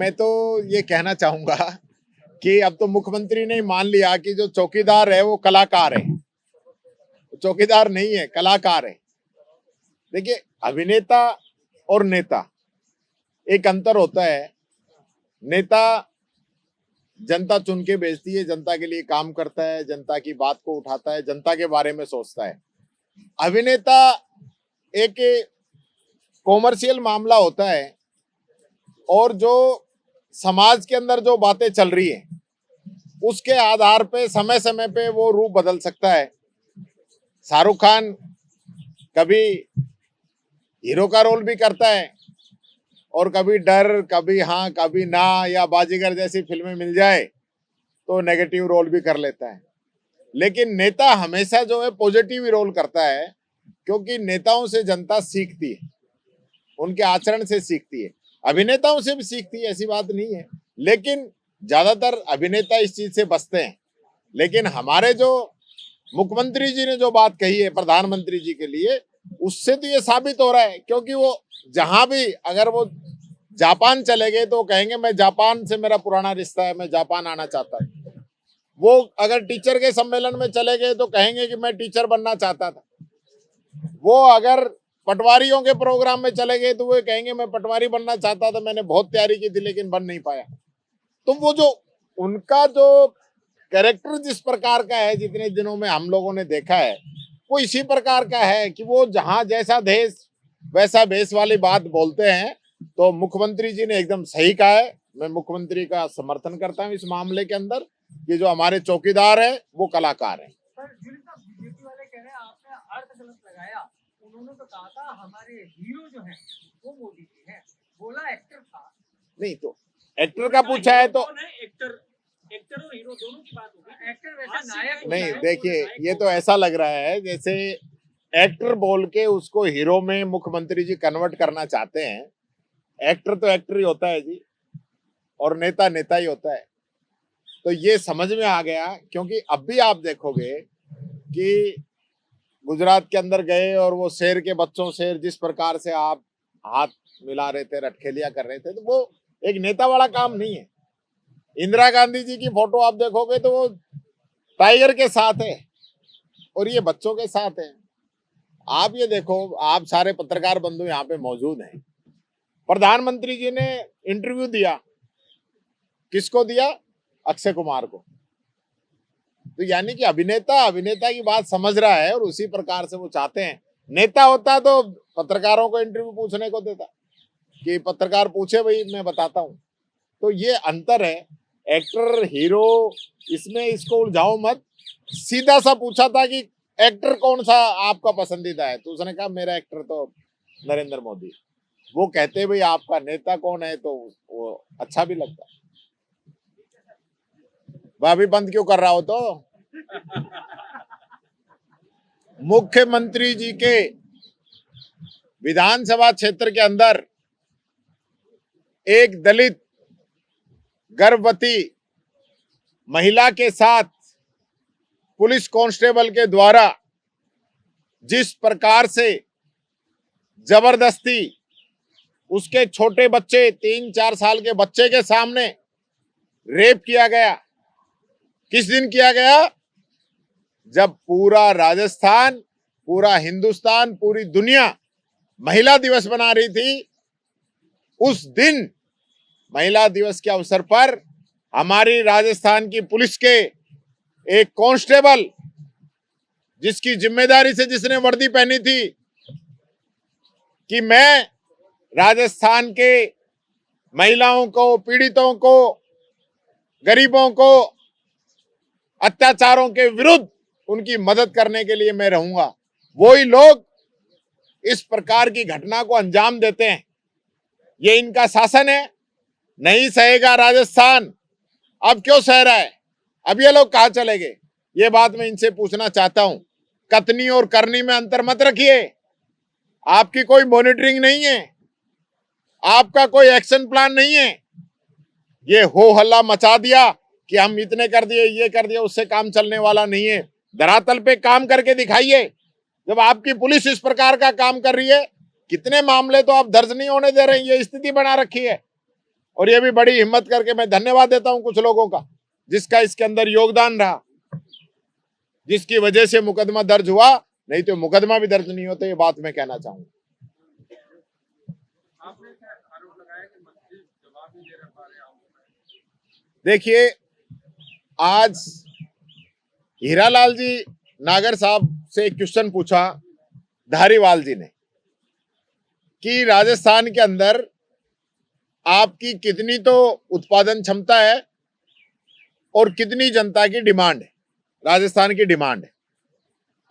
मैं तो ये कहना चाहूंगा कि अब तो मुख्यमंत्री ने मान लिया कि जो चौकीदार है वो कलाकार है, चौकीदार नहीं है, कलाकार है। देखिए, अभिनेता और नेता एक अंतर होता है। नेता जनता चुन के भेजती है, जनता के लिए काम करता है, जनता की बात को उठाता है, जनता के बारे में सोचता है। अभिनेता एक कॉमर्शियल मामला होता है और जो समाज के अंदर जो बातें चल रही है उसके आधार पे समय समय पे वो रूप बदल सकता है। शाहरुख खान कभी हीरो का रोल भी करता है और कभी डर, कभी हाँ कभी ना, या बाजीगर जैसी फिल्में मिल जाए तो नेगेटिव रोल भी कर लेता है। लेकिन नेता हमेशा जो है पॉजिटिव ही रोल करता है, क्योंकि नेताओं से जनता सीखती है, उनके आचरण से सीखती है। अभिनेताओं से भी सीखती है, ऐसी बात नहीं है, लेकिन ज्यादातर अभिनेता इस चीज से बचते हैं। लेकिन हमारे जो मुख्यमंत्री जी ने जो बात कही है प्रधानमंत्री जी के लिए, उससे तो ये साबित हो रहा है, क्योंकि वो जहां भी, अगर वो जापान चले गए तो कहेंगे मैं जापान से मेरा पुराना रिश्ता है, मैं जापान आना चाहता हूं। वो अगर टीचर के सम्मेलन में चले गए तो कहेंगे कि मैं टीचर बनना चाहता था। वो अगर पटवारियों के प्रोग्राम में चले गए तो वो कहेंगे मैं पटवारी बनना चाहता था, मैंने बहुत तैयारी की थी लेकिन बन नहीं पाया। तो वो जो उनका जो कैरेक्टर जिस प्रकार का है, जितने दिनों में हम लोगों ने देखा है, वो इसी प्रकार का है कि वो जहां जैसा देश वैसा भेष वाली बात बोलते हैं। तो मुख्यमंत्री जी ने एकदम सही कहा है। मैं मुख्यमंत्री का समर्थन करता हूं इस मामले के अंदर कि जो हमारे चौकीदार है वो कलाकार है। बीजेपी वाले कह रहे हैं आपने अर्थ गलत लगाया। उन्होंने तो कहा था हमारे हीरो जो है वो मोदी जी हैं, बोला एक्टर था। नहीं, तो एक्टर का पूछा है तो एक्टर और हीरो दोनों की बात होगी। एक्टर वैसे नायक नहीं, देखिए ये तो ऐसा लग रहा है जैसे एक्टर बोल के उसको हीरो में मुख्यमंत्री जी कन्वर्ट करना चाहते हैं। एक्टर तो एक्टर ही होता है जी, और नेता नेता ही होता है। तो ये समझ में आ गया, क्योंकि अब भी आप देखोगे कि गुजरात के अंदर गए और वो शेर के बच्चों शेर जिस प्रकार से आप हाथ मिला रहे थे, रटखेलियां कर रहे थे, तो वो एक नेता वाला काम नहीं है। इंदिरा गांधी जी की फोटो आप देखोगे तो वो टाइगर के साथ है और ये बच्चों के साथ है। आप ये देखो, आप सारे पत्रकार बंधु यहाँ पे मौजूद हैं। प्रधानमंत्री जी ने इंटरव्यू दिया, किसको दिया? अक्षय कुमार को। तो यानी कि अभिनेता अभिनेता की बात समझ रहा है और उसी प्रकार से वो चाहते हैं। नेता होता तो पत्रकारों को इंटरव्यू पूछने को देता कि पत्रकार पूछे भाई मैं बताता हूं। तो ये अंतर है। एक्टर हीरो, इसमें इसको उलझाओ मत। सीधा सा पूछा था कि एक्टर कौन सा आपका पसंदीदा है, तो उसने कहा मेरा एक्टर तो नरेंद्र मोदी। वो कहते भाई आपका नेता कौन है, तो वो अच्छा भी लगता। वह अभी बंद क्यों कर रहा हो? तो मुख्यमंत्री जी के विधानसभा क्षेत्र के अंदर एक दलित गर्भवती महिला के साथ पुलिस कांस्टेबल के द्वारा जिस प्रकार से जबरदस्ती उसके छोटे बच्चे 3-4 साल के बच्चे के सामने रेप किया गया, किस दिन किया गया? जब पूरा राजस्थान, पूरा हिंदुस्तान, पूरी दुनिया महिला दिवस मना रही थी। उस दिन महिला दिवस के अवसर पर हमारी राजस्थान की पुलिस के एक कांस्टेबल, जिसकी जिम्मेदारी से जिसने वर्दी पहनी थी कि मैं राजस्थान के महिलाओं को, पीड़ितों को, गरीबों को, अत्याचारों के विरुद्ध उनकी मदद करने के लिए मैं रहूंगा, वही लोग इस प्रकार की घटना को अंजाम देते हैं। ये इनका शासन है, नहीं सहेगा राजस्थान। अब क्यों सह रहा है? अब ये लोग कहाँ चले गए? ये बात मैं इनसे पूछना चाहता हूं। कथनी और करनी में अंतर मत रखिए। आपकी कोई मॉनिटरिंग नहीं है, आपका कोई एक्शन प्लान नहीं है। ये हो हल्ला मचा दिया कि हम इतने कर दिए, ये कर दिया, उससे काम चलने वाला नहीं है। धरातल पे काम करके दिखाइए। जब आपकी पुलिस इस प्रकार का काम कर रही है, कितने मामले तो आप दर्ज नहीं होने दे रहे हैं, ये स्थिति बना रखी है। और ये भी बड़ी हिम्मत करके मैं धन्यवाद देता हूं कुछ लोगों का, जिसका इसके अंदर योगदान रहा, जिसकी वजह से मुकदमा दर्ज हुआ, नहीं तो मुकदमा भी दर्ज नहीं होता। ये बात मैं कहना चाहूंगा। आपने आरोप लगाया कि मंत्री जवाब नहीं दे रहे हमारे। देखिए, आज हीरालाल जी नागर साहब से एक क्वेश्चन पूछा धारीवाल जी ने कि राजस्थान के अंदर आपकी कितनी तो उत्पादन क्षमता है और कितनी जनता की डिमांड है, राजस्थान की डिमांड है।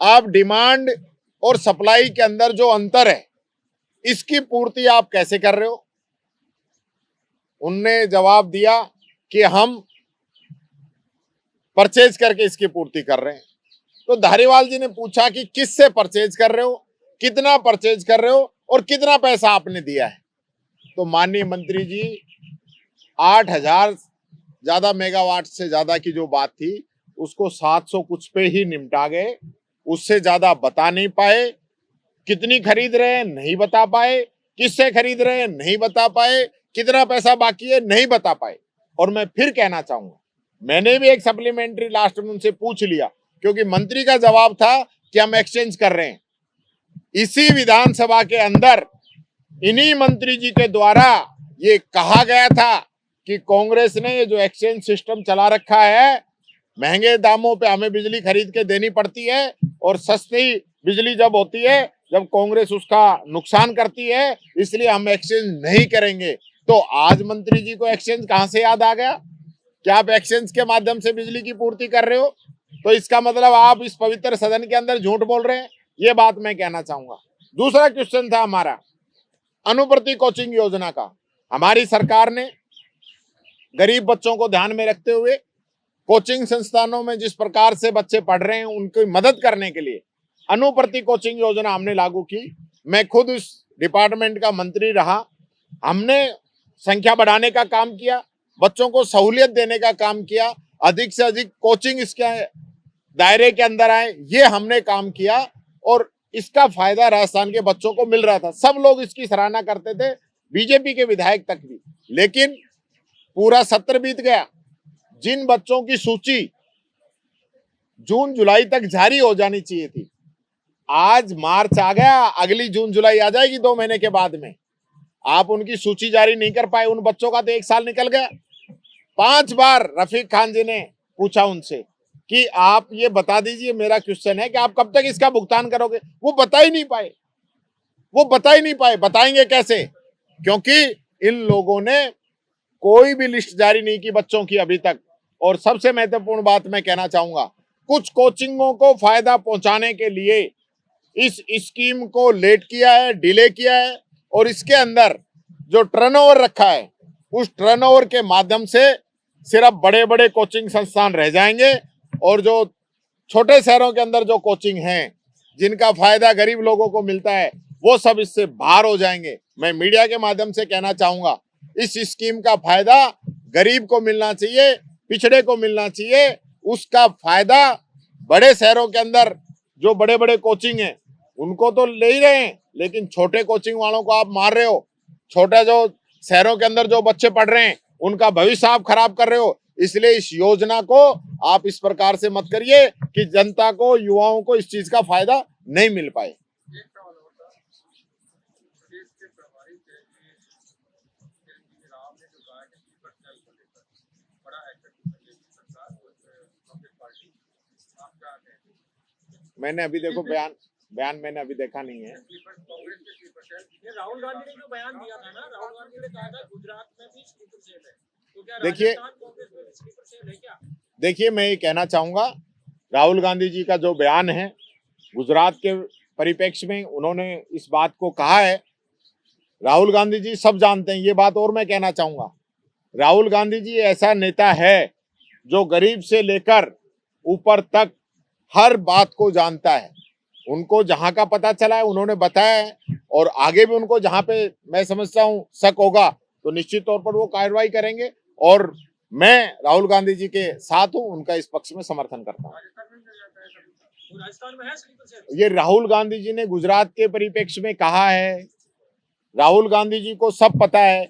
आप डिमांड और सप्लाई के अंदर जो अंतर है, इसकी पूर्ति आप कैसे कर रहे हो? उनने जवाब दिया कि हम परचेज करके इसकी पूर्ति कर रहे हैं। तो धारीवाल जी ने पूछा कि किससे परचेज कर रहे हो, कितना परचेज कर रहे हो और कितना पैसा आपने दिया है? तो माननीय मंत्री जी 8,000 ज्यादा मेगावाट से ज्यादा की जो बात थी उसको 700 कुछ पे ही निपटा गए, उससे ज्यादा बता नहीं पाए। कितनी खरीद रहे हैं नहीं बता पाए, किससे खरीद रहे हैं नहीं बता पाए, कितना पैसा बाकी है नहीं बता पाए। और मैं फिर कहना चाहूंगा, मैंने भी एक सप्लीमेंट्री लास्ट में उनसे पूछ लिया, क्योंकि मंत्री का जवाब था कि हम एक्सचेंज कर रहे हैं। इसी विधानसभा के अंदर इन्हीं मंत्री जी के द्वारा ये कहा गया था कि कांग्रेस ने ये जो एक्सचेंज सिस्टम चला रखा है, महंगे दामों पे हमें बिजली खरीद के देनी पड़ती है और सस्ती बिजली जब होती है जब कांग्रेस उसका नुकसान करती है, इसलिए हम एक्सचेंज नहीं करेंगे। तो आज मंत्री जी को एक्सचेंज कहां से याद आ गया? क्या आप एक्सचेंज के माध्यम से बिजली की पूर्ति कर रहे हो? तो इसका मतलब आप इस पवित्र सदन के अंदर झूठ बोल रहे हैं। ये बात मैं कहना चाहूंगा। दूसरा क्वेश्चन था हमारा अनुप्रति कोचिंग योजना का। हमारी सरकार ने गरीब बच्चों को ध्यान में रखते हुए कोचिंग संस्थानों में जिस प्रकार से बच्चे पढ़ रहे हैं उनकी मदद करने के लिए अनुप्रति कोचिंग योजना हमने लागू की। मैं खुद उस डिपार्टमेंट का मंत्री रहा। हमने संख्या बढ़ाने का काम किया, बच्चों को सहूलियत देने का काम किया, अधिक से अधिक कोचिंग इसके दायरे के अंदर आए, ये हमने काम किया और इसका फायदा राजस्थान के बच्चों को मिल रहा था। सब लोग इसकी सराहना करते थे, बीजेपी के विधायक तक भी। लेकिन पूरा सत्र बीत गया, जिन बच्चों की सूची जून जुलाई तक जारी हो जानी चाहिए थी, आज मार्च आ गया, अगली जून जुलाई आ जाएगी 2 महीने के बाद में। आप उनकी सूची जारी नहीं कर पाए। उन बच्चों का तो 1 साल निकल गया। 5 बार रफीक खान जी ने पूछा उनसे कि आप ये बता दीजिए, मेरा क्वेश्चन है कि आप कब तक इसका भुगतान करोगे? वो बता ही नहीं पाए, वो बता ही नहीं पाए। बताएंगे कैसे? क्योंकि इन लोगों ने कोई भी लिस्ट जारी नहीं की बच्चों की अभी तक। और सबसे महत्वपूर्ण बात मैं कहना चाहूंगा, कुछ कोचिंगों को फायदा पहुंचाने के लिए इस स्कीम को लेट किया है, डिले किया है और इसके अंदर जो टर्नओवर रखा है उस टर्नओवर के माध्यम से सिर्फ बड़े बड़े कोचिंग संस्थान रह जाएंगे और जो छोटे शहरों के अंदर जो कोचिंग हैं जिनका फायदा गरीब लोगों को मिलता है वो सब इससे बाहर हो जाएंगे। मैं मीडिया के माध्यम से कहना चाहूंगा, इस स्कीम का फायदा गरीब को मिलना चाहिए, पिछड़े को मिलना चाहिए। उसका फायदा बड़े शहरों के अंदर जो बड़े बड़े कोचिंग हैं उनको तो ले ही रहे हैं, लेकिन छोटे कोचिंग वालों को आप मार रहे हो। छोटे जो शहरों के अंदर जो बच्चे पढ़ रहे हैं उनका भविष्य आप खराब कर रहे हो। इसलिए इस योजना को आप इस प्रकार से मत करिए कि जनता को, युवाओं को इस चीज का फायदा नहीं मिल पाए। मैंने अभी देखो बयान मैंने अभी देखा नहीं है। राहुल गांधी ने जो बयान दिया था ना, राहुल गांधी ने कहा था गुजरात में भी स्लीपर सेल है, तो क्या देखिए राजस्थान कांग्रेस में भी स्लीपर सेल है क्या? देखिए, मैं ये कहना चाहूंगा, राहुल गांधी जी का जो बयान है गुजरात के परिप्रेक्ष्य में उन्होंने इस बात को कहा है। राहुल गांधी जी सब जानते हैं ये बात। और मैं कहना चाहूंगा, राहुल गांधी जी ऐसा नेता है जो गरीब से लेकर ऊपर तक हर बात को जानता है। उनको जहां का पता चला है उन्होंने बताया है और आगे भी उनको जहां पे मैं समझता हूं शक होगा तो निश्चित तौर पर वो कार्रवाई करेंगे। और मैं राहुल गांधी जी के साथ हूं, उनका इस पक्ष में समर्थन करता हूं। राजस्थान में है स्लीपर सेल? ये राहुल गांधी जी ने गुजरात के परिप्रेक्ष्य में कहा है। राहुल गांधी जी को सब पता है